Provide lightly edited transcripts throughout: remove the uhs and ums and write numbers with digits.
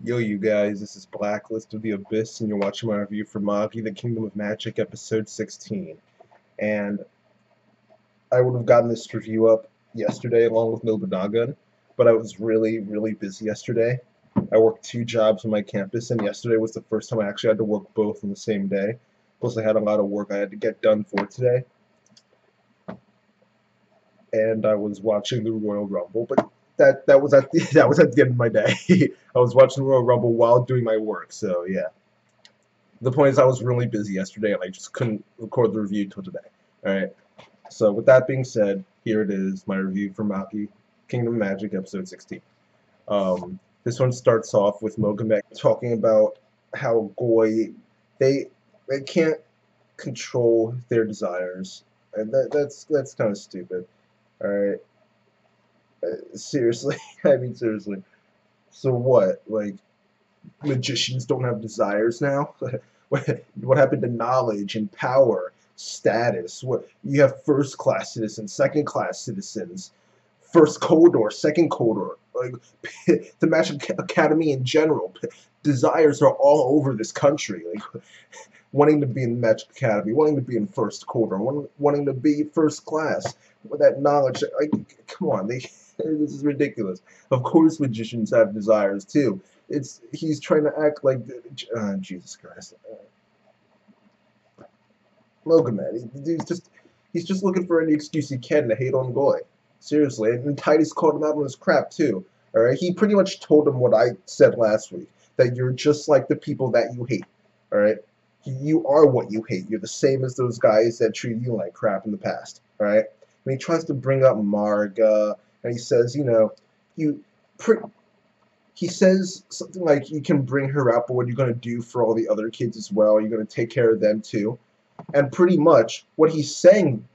Yo, you guys, this is Blacklist of the Abyss, and you're watching my review for Magi, the Kingdom of Magic, episode 16. And I would have gotten this review up yesterday along with Nobunaga, but I was really, really busy yesterday. I worked two jobs on my campus, and yesterday was the first time I actually had to work both on the same day. Plus, I had a lot of work I had to get done for today, and I was watching the Royal Rumble, but that was at the that was at the end of my day. I was watching the Royal Rumble while doing my work, so yeah. The point is I was really busy yesterday and I just couldn't record the review till today. Alright, so with that being said, here it is, my review for Maki, Kingdom Magic, episode 16. This one starts off with Mogamek talking about how Goi, they, they can't control their desires. And that's kind of stupid. Alright, seriously, I mean seriously. So what, like, magicians don't have desires now? What happened to knowledge and power, status? What you have first class citizens, second class citizens, first Kodor, second Kodor, like the Magic Academy in general. Desires are all over this country, like wanting to be in the Magic Academy, wanting to be in first Kodor, wanting to be first class. With that knowledge, like, come on, this is ridiculous. Of course, magicians have desires too. He's trying to act like Jesus Christ. Mogamed, he's just looking for any excuse he can to hate on Goy. Seriously, and Titus called him out on his crap too. All right, he pretty much told him what I said last week, that you're just like the people that you hate. All right, you are what you hate. You're the same as those guys that treated you like crap in the past. All right, and he tries to bring up Marga, and he says, you know, you. He says something like you can bring her up, but what are you going to do for all the other kids as well? You're going to take care of them too. And pretty much what he's saying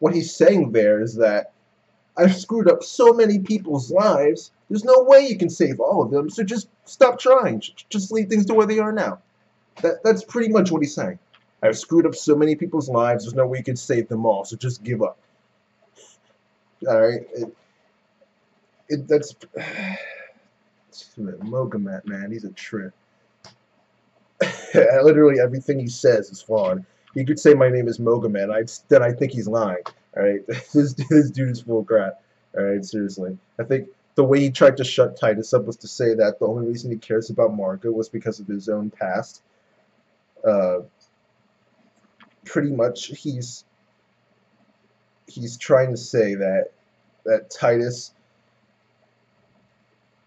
there is that I've screwed up so many people's lives. There's no way you can save all of them. So just stop trying. Just leave things to where they are now. That's pretty much what he's saying. I've screwed up so many people's lives. There's no way you can save them all. So just give up. All right. That's Mogamet, man. He's a trip. Literally everything he says is flawed. He could say my name is Mogaman. I think he's lying. All right, this dude is full of crap. All right, seriously. I think the way he tried to shut Titus up was to say that the only reason he cares about Marco was because of his own past. Uh, Pretty much, he's trying to say that Titus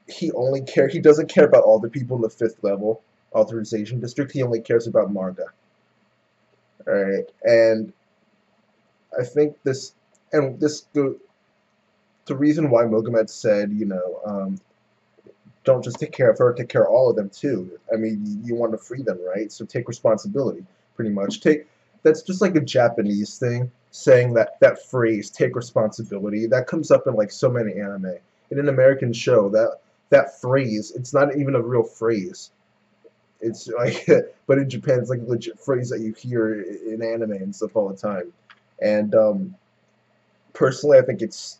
he doesn't care about all the people in the fifth level authorization district. He only cares about Marga. All right, and I think the reason why Mogamed said, don't just take care of her, take care of all of them too. I mean, you want to free them, right? So take responsibility, pretty much. That's just like a Japanese thing, saying that phrase, take responsibility. That comes up in like so many anime. In an American show, that phrase, it's not even a real phrase. It's like, but in Japan, it's like a legit phrase that you hear in anime and stuff all the time. And personally, I think it's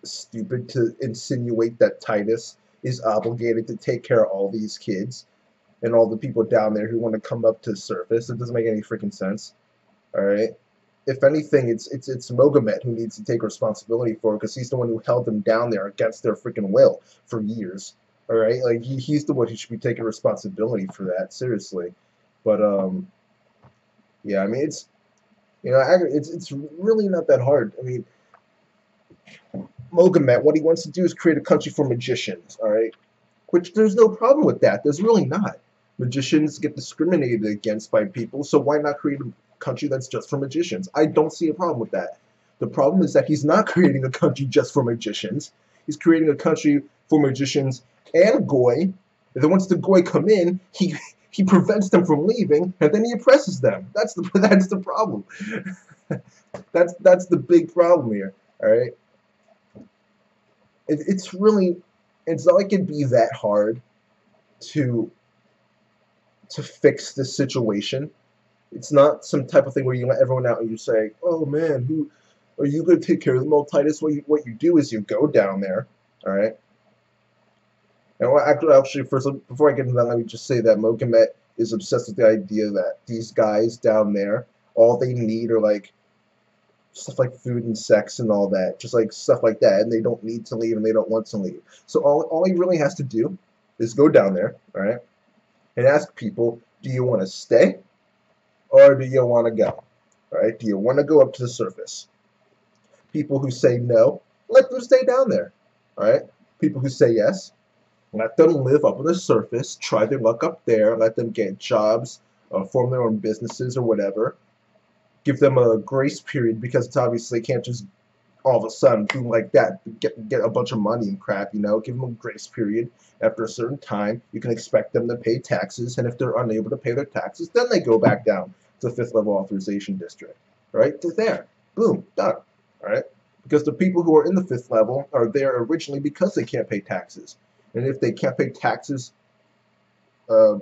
stupid to insinuate that Titus is obligated to take care of all these kids and all the people down there who want to come up to the surface. It doesn't make any freaking sense. All right. If anything, it's Mogamet who needs to take responsibility for it because he's the one who held them down there against their freaking will for years. All right, like he's the one who should be taking responsibility for that. Seriously, but yeah, I mean it's really not that hard. I mean, Mogamet, what he wants to do is create a country for magicians. All right, which there's no problem with that. There's really not. Magicians get discriminated against by people, so why not create a country that's just for magicians? I don't see a problem with that. The problem is that he's not creating a country just for magicians. He's creating a country for magicians and Goy. And then once the Goy come in, he prevents them from leaving, and then he oppresses them. That's the problem. That's the big problem here. All right. It's not like it'd be that hard to fix this situation. It's not some type of thing where you let everyone out and you say, "Oh man, who are you going to take care of them all, Titus?" What you do is you go down there, all right, And actually, first, before I get into that, let me just say that Mogamet is obsessed with the idea that these guys down there, all they need are like stuff like food and sex and all that, just like stuff like that, and they don't need to leave and they don't want to leave. So all he really has to do is go down there, all right, and ask people, do you want to stay or do you want to go? All right, do you want to go up to the surface? People who say no, let them stay down there. All right, people who say yes, let them live up on the surface, try their luck up there, let them get jobs, form their own businesses or whatever. Give them a grace period because it's obviously can't just all of a sudden boom like that get a bunch of money and crap. Give them a grace period. After a certain time, you can expect them to pay taxes, and if they're unable to pay their taxes, then they go back down to the fifth level authorization district. Right to there, boom, done. All right, because the people who are in the fifth level are there originally because they can't pay taxes, and if they can't pay taxes uh,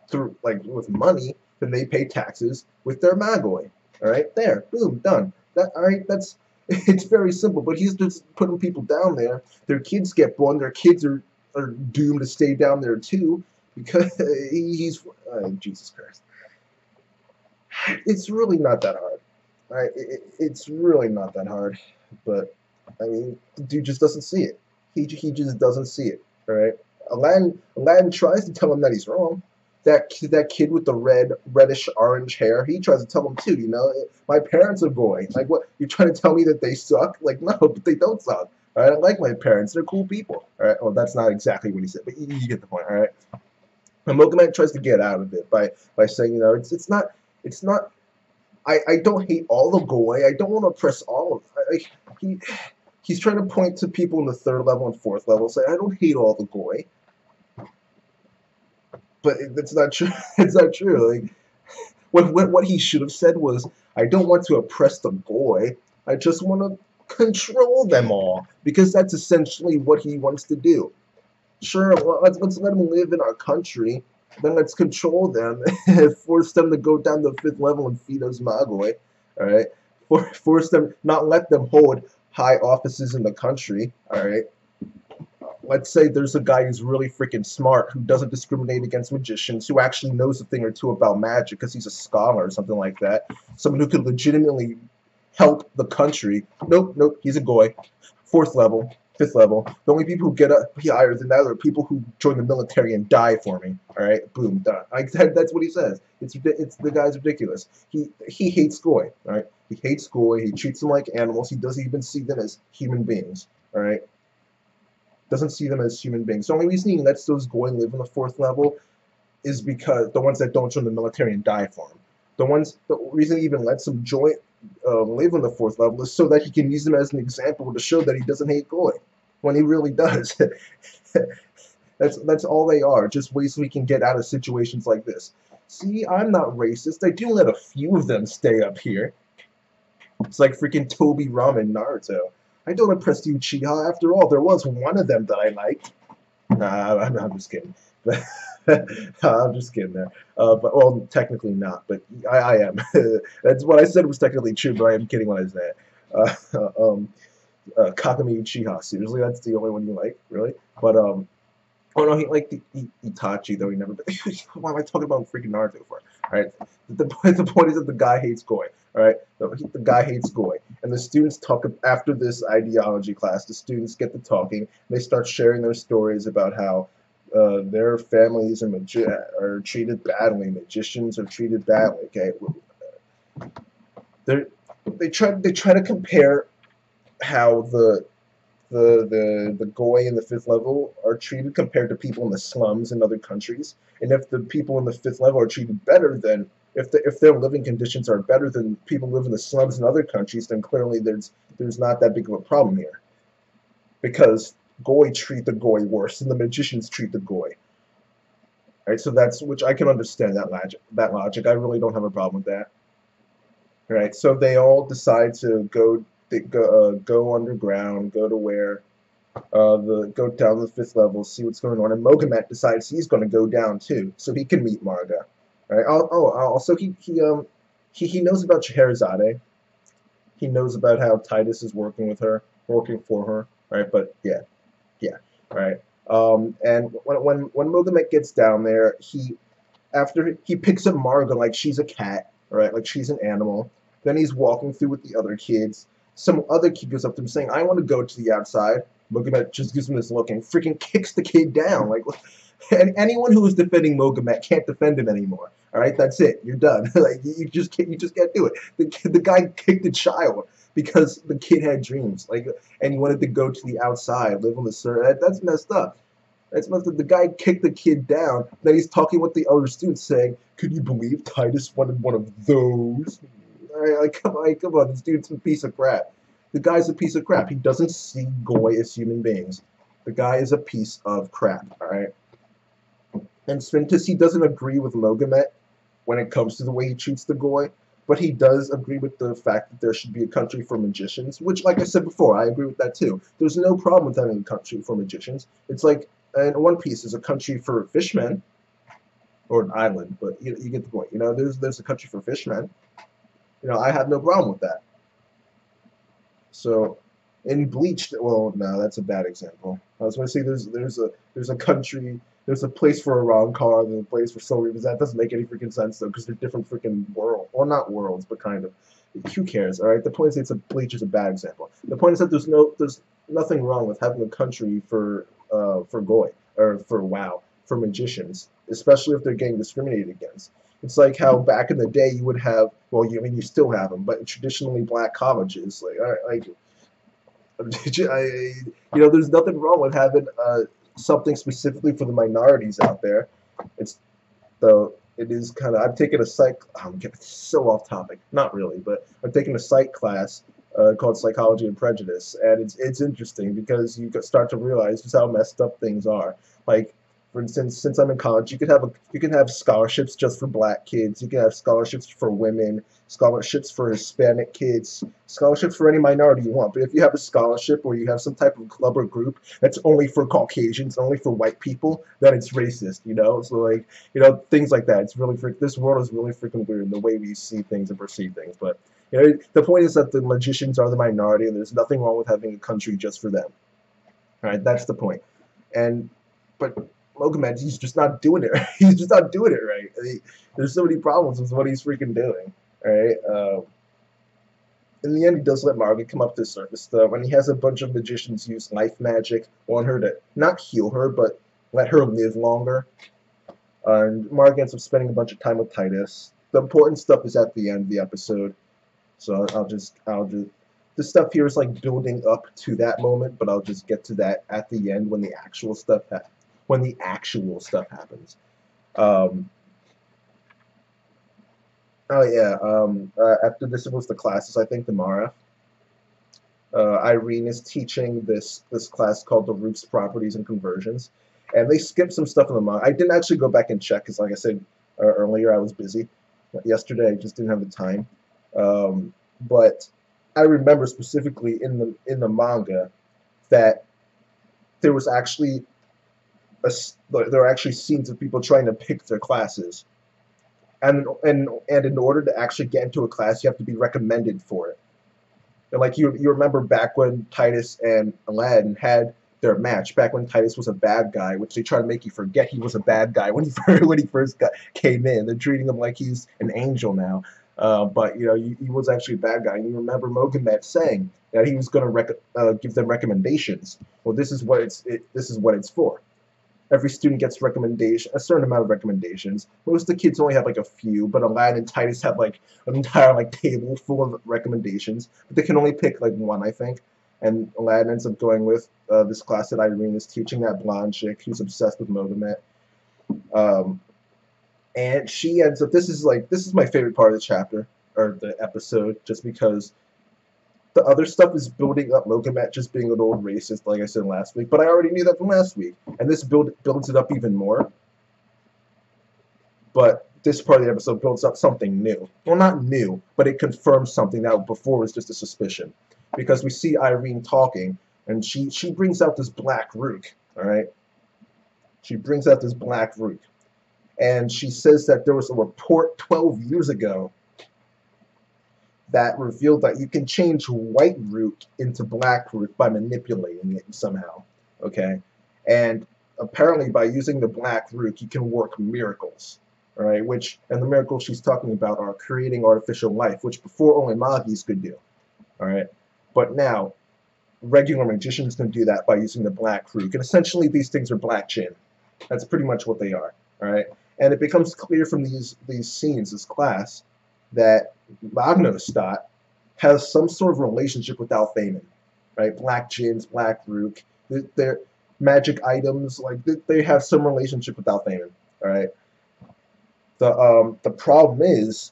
through like with money, then they pay taxes with their Magoi. All right, there, boom, done. All right, that's it's very simple. But he's just putting people down there. Their kids get born. Their kids are doomed to stay down there too because he's Jesus Christ. It's really not that hard. Right? It's really not that hard. But I mean, the dude just doesn't see it. He just doesn't see it. All right. Aladdin tries to tell him that he's wrong. That kid with the reddish orange hair, he tries to tell him too. My parents are going. Like, what? You're trying to tell me that they suck? Like, no, but they don't suck. All right, I like my parents. They're cool people. All right. Well, that's not exactly what he said, but you get the point. All right. And Mokumet tries to get out of it by saying, it's not. I don't hate all the Goy. I don't want to oppress all of. He's trying to point to people in the third level and fourth level, say I don't hate all the Goy. But that's not true. It's not true. Like, what he should have said was, I don't want to oppress the Goy. I just want to control them all because that's essentially what he wants to do. Sure, well, let's let them live in our country. Then let's control them and force them to go down the fifth level and feed us Magoi. All right, force them, not let them hold high offices in the country. All right. Let's say there's a guy who's really freaking smart, who doesn't discriminate against magicians, who actually knows a thing or two about magic because he's a scholar or something like that. Someone who could legitimately help the country. Nope, he's a goy. Fourth level, fifth level. The only people who get up higher than that are people who join the military and die for me. All right, boom, done. That's what he says. It's the guy's ridiculous. He hates goy. All right, he hates goy. He treats them like animals. He doesn't even see them as human beings. All right. Doesn't see them as human beings. The only reason he lets those Goy live on the fourth level is because the ones that don't join the military and die for him. The reason he even lets them live on the fourth level is so that he can use them as an example to show that he doesn't hate Goy, when he really does. That's all they are, just ways we can get out of situations like this. See, I'm not racist. I do let a few of them stay up here. It's like freaking Toby Ram in Naruto. I don't oppress the Uchiha. After all, there was one of them that I liked. Nah, I'm just kidding. I'm just kidding there. But well, technically not. But I am. That's what I said was technically true. But I am kidding when I say that. Kakami Uchiha. Seriously, that's the only one you like, really? But oh no, he liked Itachi though. He never. Why am I talking about freaking Naruto for? All right. The point is that the guy hates Goy. All right. The guy hates Goy, and the students talk after this ideology class. The students get to talking. And they start sharing their stories about how their families are treated badly. Magicians are treated badly. Okay. They try to compare how the Goy in the fifth level are treated compared to people in the slums in other countries, and if the people in the fifth level are treated better than if their living conditions are better than people who live in the slums in other countries, then clearly there's not that big of a problem here, because Goy treat the Goy worse and the magicians treat the Goy. Right, so that's which I can understand that logic. That logic, I really don't have a problem with that. Right, so they all decide to go underground, go to where go down to the fifth level, see what's going on, and Mogamet decides he's going to go down too, so he can meet Marga. Right? Also he knows about Scheherazade. He knows about how Titus is working for her. Right? But yeah, right. And when Mogamet gets down there, after he picks up Margot like she's a cat, right? Like she's an animal. Then he's walking through with the other kids. Some other kid goes up to him saying, "I want to go to the outside." Mogamet just gives him this look and freaking kicks the kid down. Like, and anyone who is defending Mogamet can't defend him anymore. All right, that's it. You're done. Like you just can't do it. The guy kicked a child because the kid had dreams, like, and he wanted to go to the outside, live on the surface. That's messed up. That's messed up. The guy kicked the kid down. Then he's talking with the other students, saying, "Could you believe Titus wanted one of those?" All right, like, come on. This dude's a piece of crap. The guy's a piece of crap. He doesn't see Goy as human beings. The guy is a piece of crap. All right. And Svintus, he doesn't agree with Mogamet when it comes to the way he treats the Goy, but he does agree with the fact that there should be a country for magicians, which, like I said before, I agree with that too. There's no problem with having a country for magicians. It's like in One Piece, there's a country for fishmen, or an island, but you get the point. There's a country for fishmen. I have no problem with that. So, in Bleach, well, no, that's a bad example. I was going to say there's a country, there's a place for a wrong car, there's a place for Soul Reapers. That doesn't make any freaking sense though, because they're different freaking worlds. Well, not worlds, but kind of. Who cares? All right. The point is, Bleach is a bad example. The point is that there's nothing wrong with having a country for Goy or for WoW for magicians, especially if they're getting discriminated against. It's like how back in the day you would have, well, you still have them, but traditionally black colleges, there's nothing wrong with having something specifically for the minorities out there. It's though it is kind of. I'm taking a psych. I'm getting so off topic. Not really, but I'm taking a psych class called Psychology and Prejudice, and it's interesting because you start to realize just how messed up things are. Like, for instance, since I'm in college, you can have scholarships just for black kids. You can have scholarships for women, scholarships for Hispanic kids, scholarships for any minority you want. But if you have a scholarship or you have some type of club or group that's only for Caucasians, only for white people, then it's racist. So like, things like that. It's really this world is really freaking weird in the way we see things and perceive things. But the point is that the magicians are the minority, and there's nothing wrong with having a country just for them. All right, that's the point. But Mogamed, he's just not doing it. He's just not doing it right. There's so many problems with what he's freaking doing. All right. In the end, he does let Margaret come up to the surface, though, and he has a bunch of magicians use life magic on her to not heal her, but let her live longer. And Margaret ends up spending a bunch of time with Titus. The important stuff is at the end of the episode, so I'll just this stuff here is like building up to that moment, but I'll just get to that at the end when the actual stuff happens. Oh yeah. After this was the classes. I think tomorrow. Irene is teaching this class called the Roots, Properties, and Conversions, and they skipped some stuff in the manga. I didn't actually go back and check because, like I said earlier, I was busy. Yesterday, I just didn't have the time. But I remember specifically in the manga that there was actually there are actually scenes of people trying to pick their classes, and in order to actually get into a class, you have to be recommended for it. And like you remember back when Titus and Aladdin had their match, back when Titus was a bad guy, which they try to make you forget he was a bad guy when he first came in. They're treating him like he's an angel now. But he was actually a bad guy. And you remember Mogamed saying that he was going to give them recommendations. Well, this is what it's for. Every student gets a certain amount of recommendations. Most of the kids only have like a few, but Aladdin and Titus have like an entire table full of recommendations. But they can only pick like one, I think. And Aladdin ends up going with this class that Irene is teaching, that blonde chick who's obsessed with Mogamed. And she ends up. This is my favorite part of the chapter or the episode, just because the other stuff is building up Mogamed just being an old racist, like I said last week. But I already knew that from last week, and this builds it up even more. But this part of the episode builds up something new. Well, not new, but it confirms something that before was just a suspicion, because we see Irene talking, and she brings out this black rook. All right, she brings out this black rook. And she says that there was a report 12 years ago that revealed that you can change white root into black root by manipulating it somehow. Okay? And apparently by using the black root, he can work miracles. All right, and the miracles she's talking about are creating artificial life, which before only Magis could do. All right, but now regular magicians can do that by using the black root, and essentially these things are black gin. That's pretty much what they are. All right, and it becomes clear from these scenes, this class, that Magnostat has some sort of relationship with Alphamin. Right, black gins, black root, they're magic items, like they have some relationship with Alphamin. All right. The problem is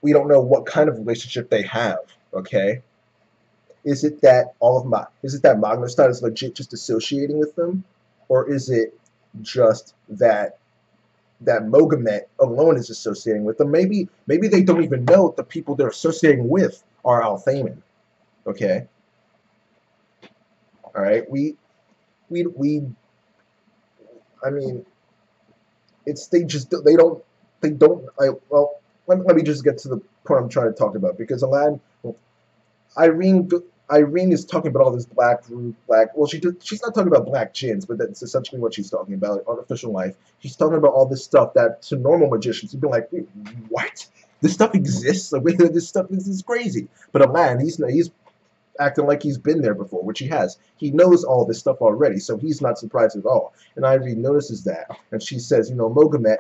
we don't know what kind of relationship they have. Okay, is it that Magnostat is legit just associating with them, or is it just that Mogamet alone is associating with them? Maybe they don't even know the people they're associating with are Alphamin. Okay. All right. I mean, let me just get to the point I'm trying to talk about, because Irene is talking about all this black. Well, she's not talking about black gins, but that's essentially what she's talking about, artificial life. She's talking about all this stuff that to normal magicians would be like, wait, what? This stuff exists? Like, this is crazy. But Aladdin, he's acting like he's been there before, which he has. He knows all this stuff already, so he's not surprised at all. And Irene notices that, and she says, Mogamet,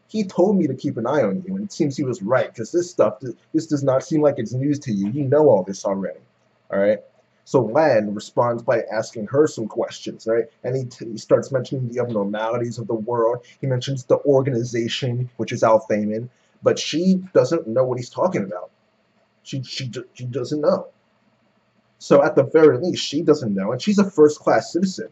he told me to keep an eye on you, and it seems he was right, because this does not seem like it's news to you. You know all this already. All right? So Lan responds by asking her some questions, right? And he starts mentioning the abnormalities of the world. He mentions the organization, which is Alphamin, but she doesn't know what he's talking about. She doesn't know. So at the very least, she doesn't know, and she's a first-class citizen.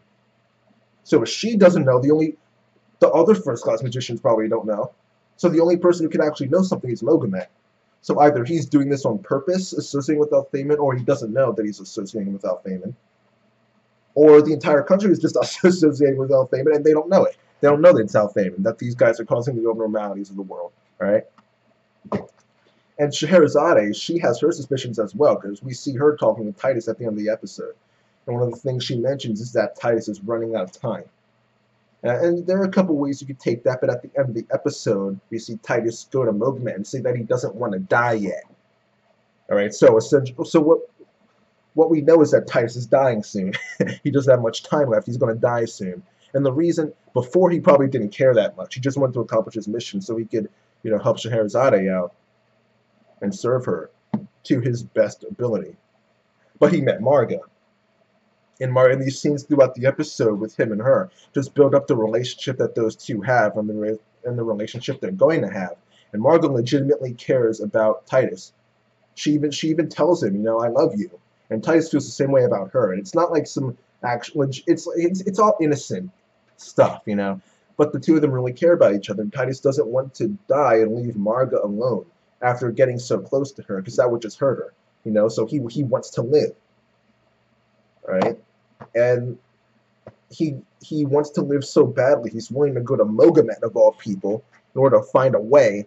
So if she doesn't know, the other first-class magicians probably don't know. So the only person who can actually know something is Mogamet. So either he's doing this on purpose, associating with Alphamin, or he doesn't know that he's associating with Alphamin. Or the entire country is just associating with Alphamin, and they don't know it. They don't know that it's Alphamin, that these guys are causing the abnormalities of the world. All right? And Scheherazade, she has her suspicions as well, because we see her talking with Titus at the end of the episode. And one of the things she mentions is that Titus is running out of time. And there are a couple ways you could take that, but at the end of the episode, we see Titus go to Mogamet and say that he doesn't want to die yet. All right, so what we know is that Titus is dying soon. He doesn't have much time left. He's going to die soon. And the reason, before he probably didn't care that much. He just wanted to accomplish his mission so he could, help Scheherazade out and serve her to his best ability. But he met Marga. And these scenes throughout the episode with him and her just build up the relationship that those two have and the relationship they're going to have. And Marga legitimately cares about Titus. She even tells him, I love you. And Titus feels the same way about her. And it's not like some actual, it's all innocent stuff, But the two of them really care about each other. And Titus doesn't want to die and leave Marga alone after getting so close to her, because that would just hurt her, So he wants to live. Right? And he wants to live so badly, he's willing to go to Mogamet, of all people, in order to find a way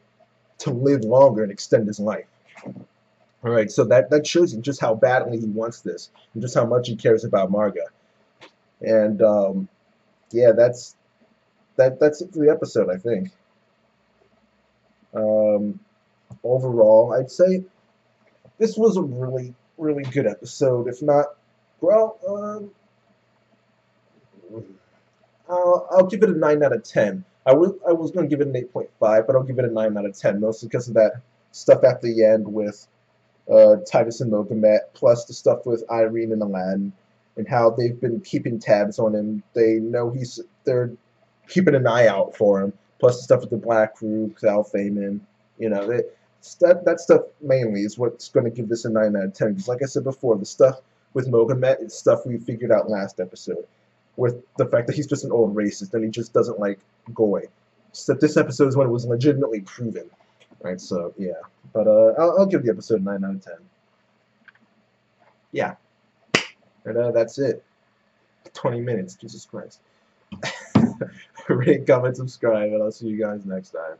to live longer and extend his life. All right, so that shows you just how badly he wants this, and just how much he cares about Marga. And yeah, that's it for the episode, I think. Overall, I'd say this was a really, really good episode. If not, well, I'll give it a 9 out of 10. I was going to give it an 8.5, but I'll give it a 9 out of 10, mostly because of that stuff at the end with Titus and Mogamet, plus the stuff with Irene and Aladdin, and how they've been keeping tabs on him. They know they're keeping an eye out for him, plus the stuff with the Black Rook, Alphamin, that stuff mainly is what's going to give this a 9 out of 10, because like I said before, the stuff with Mogamet is stuff we figured out last episode, with the fact that he's just an old racist and he just doesn't like Goy. So this episode is when it was legitimately proven. Right, so yeah. But I'll give the episode a 9 out of 10. Yeah. And that's it. 20 minutes, Jesus Christ. Rate, comment, subscribe, and I'll see you guys next time.